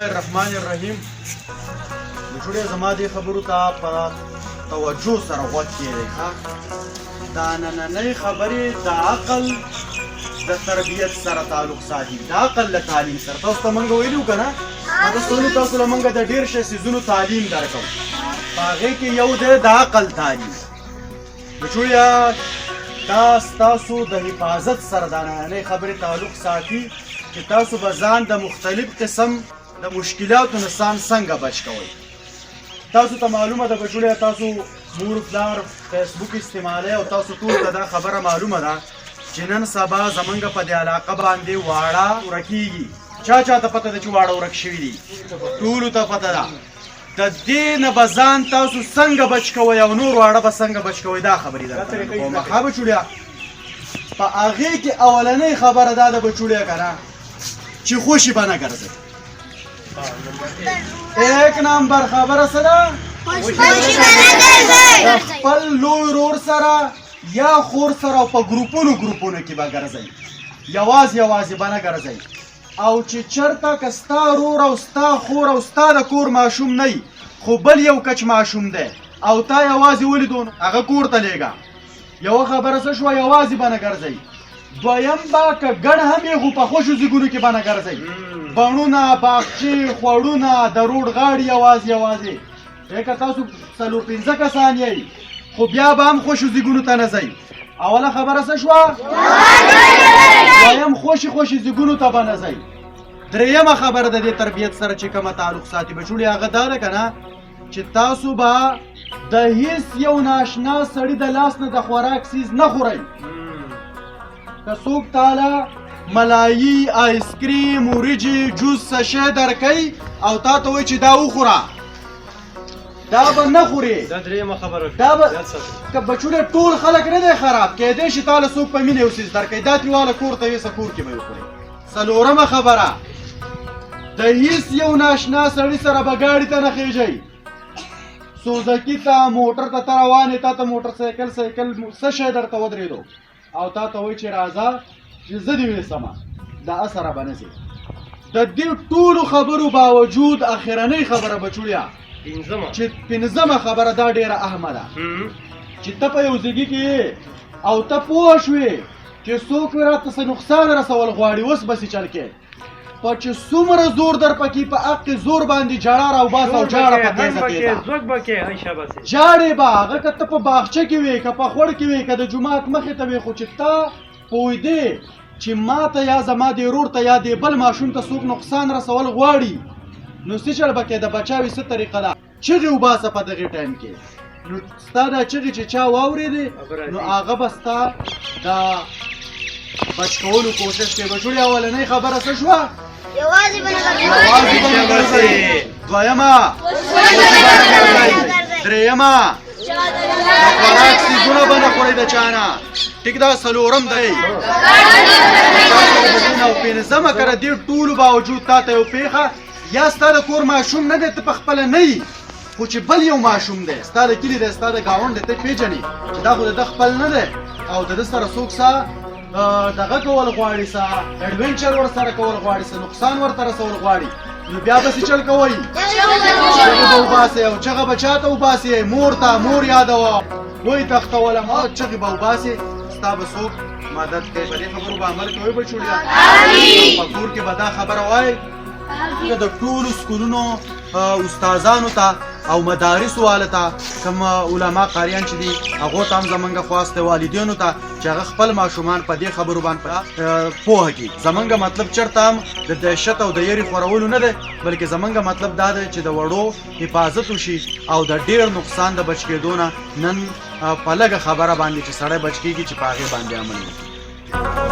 الرحمن الرحیم بچوړې زما دې خبرو ته په توجه سره غوږ کېږدئ ښه دا نننۍ خبرې د عقل د تربیت سره تعلق ساتي د عقل له تعلیم سره تاسو ته موږ ویلي وو که نه تاسو له موږ د ډېر شي څیزونو تعلیم درکوو په هغې کې یو دی د عقل تعلیم بچوړیا دا ستاسو د حفاظت سره دا نننۍ خبرې تعلق ساتي چې تاسو به ځان د مختلف قسم د مشکلاتو نه څنګه بچ کوئ تاسو ته معلومه ده بچوړیا تاسو مور پلار فیسبوک استعمالوئ او تاسو ټول ته دا خبره معلومه ده چې نن سبا زمونږ په دې علاقه باندې واړه ورکېږي چا ته پته ده چې واړه ورک شوي دي ټولو ته پته ده د دې نه به ځان تاسو څنګه بچ کوئ او نور واړه به څنګه بچ کوئ دا خبرې درته کوم ښه بچوړیا په هغې کې اولنۍ خبره دا ده بچوړیا که نه چې خوشي به نه ګرځئ ایک نمبر خبره څه ده خپل لوی ورور سره یا خور سره او په ګروپونو کې به ګرځئ یوازې به نه ګرځئ او چې چېرته که ستا ورور او ستا خور او ستا د کور ماشوم نه خو بل یو کچ ماشوم دی او تا یوازې ولیدو هغه کور ته لیږه یوه خبره څه شوه یوازې به نه ګرځئ دویم به که ګڼ هم یې خو په خوشو ځیګونو کې به نه ګرځئ بڼونه باغچې خوړونه د روډ غاړې یوازې که تاسو 4-5 کسان یئ خو بیا به هم خوشو ځیګونو ته نه ځئ اوله خبره څه شوه دویم خوشي ځیګونو ته به نه ځئ درېیمه خبره د دې تربیت سره چې کومه تعلق ساتي بچوړي هغه دا ده که نه چې تاسو به د هیڅ یو ناشنا سړي د لاس نه د خوراک څیز نه خورئ که څوک تاله ملایي آیسکریم وریجې جوس څه شی درکوي او تا ته وایي چې دا وخوره دا به نه خورې دا درېیمه خبره دا به که بچوړی ټول خلک نه دی خراب کیدی شي تا له څوک په مینه یو څیز درکوي دا ترېواله کور ته یوسه کور کې به یې وخورې څلورمه خبره د هیڅ یو ناشنا سړي سره به ګاډي ته نه خېژئ سوزکي ته موټر ته ته روان یې تا ته موټر سایکل څه شی درته ودرېدو او تا ته وایي چې راځه چې زه دې ویسمه دا اثره به نه ځي د دې ټولو خبرو باوجود اخرنۍ خبره بچوړیا چې پنځمه خبره دا ډېره اهمه ده چې ته په یو ځګي کې او ته پوه شوې چې څوک راته څه نقصان رسول غواړي اوس بسې چل کې په چې څومره زور در پکې په حق زور باندې جړه راوباسه او جاړه په تیزه جاړې به هغه که ته په باغچه کې وې که په خوړ کې وې که د جومات مخې ته وې خو چې ته پوهېدې چې ما ته یا زما دې ورور ته یا دې بل ماشوم ته څوک نقصان رسول غواړي نو څه چل به کې د بچاوي څه طریقه ده چغې وباسه په دغې ټایم کې نو ستا دا چغې چې چا واورېدې نو هغه به ستا د بچ کولو کوشش کوي بچوړې اولنۍ خبره څه شوه یوازې به نه ګرځئ دویمه درېیمه د خوراک څیزونه به نه خورئ د چا نه ټیک دا څلورم دی او پنځمه که د دې ټولو باوجود تا ته یو پېښه یا ستا د کور ماشوم نه دی ته پخپله نه یي خو چې بل یو ماشوم دی ستا د کلي دی ستا د ګاونډ دی ته پېژنې چې دا خو د ده خپل نه دی او د ده سره څوک څه دغه کول غواړي څه اډونچر ورسره کول غواړي څه نقصان ورته رسول غواړي نو بیا بسې چل کوئ چغې به وباسئ او چغه به چا ته وباسئ مور ته مور یادوه وایي تختولم او چغې به وباسئ ستا به څوک مدد کوي په دې خبرو به عمل کوئ بچوړیا په کور کې به دا خبره وایي د ټولو سکولونو استادانو ته او مدارسو والا ته کوم علما قاریان چې دي هغو ته هم زمونږ خواست دی والدینو ته چې هغه خپل ماشومان په دې خبرو باندې پوهه کړي زمونږ مطلب چېرته هم د دهشت او د یرې خورولو نه دی بلکې زمونږ مطلب دا دی چې د وړو حفاظت وشي او د ډېر نقصان د بچ کېدو نه نن په لږه خبره باندې چې سړی بچ کېږي چې په هغې باندې عمل وکړي